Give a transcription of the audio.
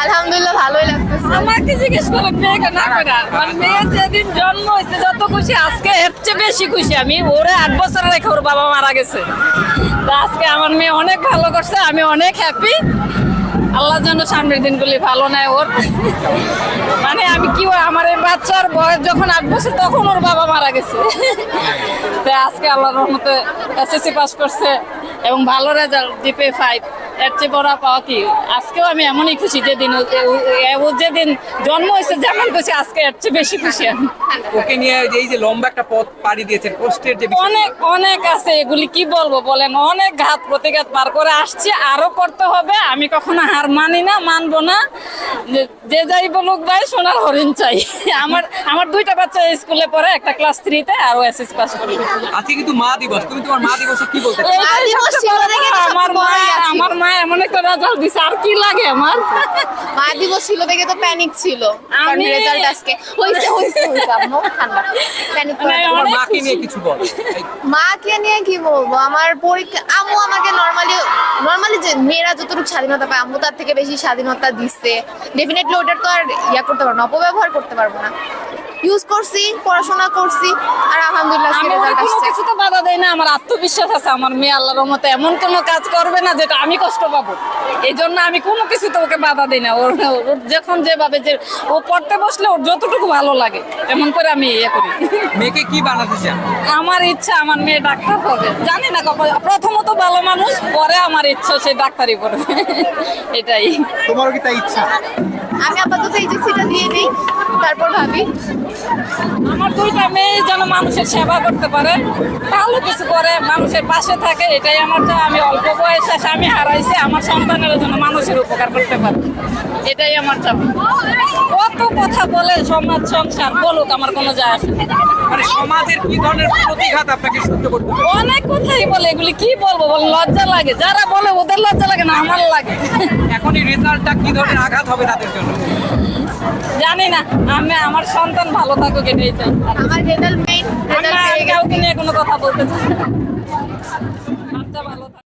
আলহামদুলিল্লাহ ভালোই লাগতেছে। আমাকে জিজ্ঞেস করো মেয়েকে না করে, মানে মেয়ের যেদিন জন্ম হয়েছে যত খুশি, আজকে এর চেয়ে বেশি খুশি আমি। ওরে 8 বছর রেখে ওর বাবা মারা গেছে, তো আজকে আমার মেয়ে অনেক ভালো করছে, আমি অনেক হ্যাপি। আল্লাহ যেন সামনের দিনগুলি ভালো নেয় ওর। মানে আমি কি আমার এই বাচ্চার বয়স যখন 8 বছর তখন ওর বাবা মারা গেছে, তো আজকে আল্লাহর রহমতে এসএসসি পাস করছে এবং ভালো রেজাল্ট জিপে 5, এর চেয়ে বড় পাওয়া কি। আজকেও আমি এমনই খুশি যেদিন ও যেদিন জন্ম হয়েছে, যেমন খুশি আজকে এর চেয়ে বেশি খুশি আমি। ওকে নিয়ে এই যে লম্বা একটা পথ পাড়ি দিয়েছেন, কষ্টের যে বিষয়, অনেক অনেক আছে, এগুলি কি বলবো বলেন, অনেক ঘাত প্রতিঘাত পার করে আসছি, আরো করতে হবে। আমি কখনো হার মানি না, মানবো না। যে যাই বলুক ভাই, সোনার হরিণ চাই। আমার 2টা বাচ্চা স্কুলে পড়ে, একটা ক্লাস 3-তে আর ও এসএসসি পাস করে। আজকে কিন্তু মা দিবস, তুমি তোমার মা দিবসে কি বলতে চাও? এইটাই দিবস সবচেয়ে ছিল বড় দেখে তো কথা। সবচেয়ে আমার মা এমন একটা রেজাল্ট দিছে, আর কি লাগে আমার। মা দিবস ছিল দেখে তো প্যানিক ছিল। আমি- রেজাল্ট আজকে হইছে আম্মু ঠান্ডা প্যানিক করে। মানে তোমার অনেক মাকে নিয়ে খুশি। কিছু বল। মাকে নিয়ে কি বলবো, আমার পরীক্ষা আম্মু আমাকে নর্মালি যে মেয়েরা যতটুকু স্বাধীনতা পায়, আম্মু তার থেকে বেশি স্বাধীনতা দিচ্ছে। ডেফিনেটলি ওটার তো আর করতে পারবো না, অপব্যবহার করতে পারবো না। ইউজ করছি, পড়াশোনা করছি, আর আলহামদুলিল্লাহ আজকে আমি ওর রেজাল্ট কোনো আসছে। কিছুতে বাধা দেয় না, আমার আত্মবিশ্বাস আছে আমার মেয়ে আল্লাহর রহমতে এমন কোনো কাজ করবে না যেটা আমি কষ্ট পাবো। এই জন্য আমি কোনো কিছুতে ওকে বাধা দিই না। ওর যখন যেভাবে যে ও পড়তে বসলে ওর যতটুকু ভালো লাগে এমন করে আমি করি। মেয়েকে কি বানাতে চান? আমার ইচ্ছা আমার মেয়ে ডাক্তার হবে, জানি না প্রথমত ভালো মানুষ, পরে আমার ইচ্ছা সে ডাক্তারি পড়বে। এটাই তোমারও কি তাই ইচ্ছা? আমি আপাতত এইচএসসিটা দিয়ে দিই, তারপর ভাবি। আমার 2টা মেয়ে যেন মানুষের সেবা করতে পারে, ভালো কিছু করে, মানুষের পাশে থাকে, এটাই আমার চাই। আমি অল্প বয়সে স্বামী হারাইছি, আমার সন্তানের জন্য মানুষের উপকার করতে পারে, এটাই আমার চাপ। কত কথা বলে সমাজ সংসার বলুক, আমার কোনো যায় আসে না। মানে সমাজের কি ধরনের প্রতিঘাত আপনাকে সহ্য করতে হবে? অনেক কথাই বলে, এগুলি কি বলবো বল, লজ্জা লাগে। যারা বলে ওদের লজ্জা লাগে না, আমার লাগে। এখন এই রেজাল্টটা কি ধরনের আঘাত হবে তাদের জন্য? জানি না, আমার সন্তান ভালো থাকুক, এটাই চাই। আমার রেজাল্ট মেইন, আমি রেজাল্ট আর পেয়ে গেছি। কাউকে নিয়ে কোনো কথা বলতে চাই না। বাচ্চা ভালো থাকুক।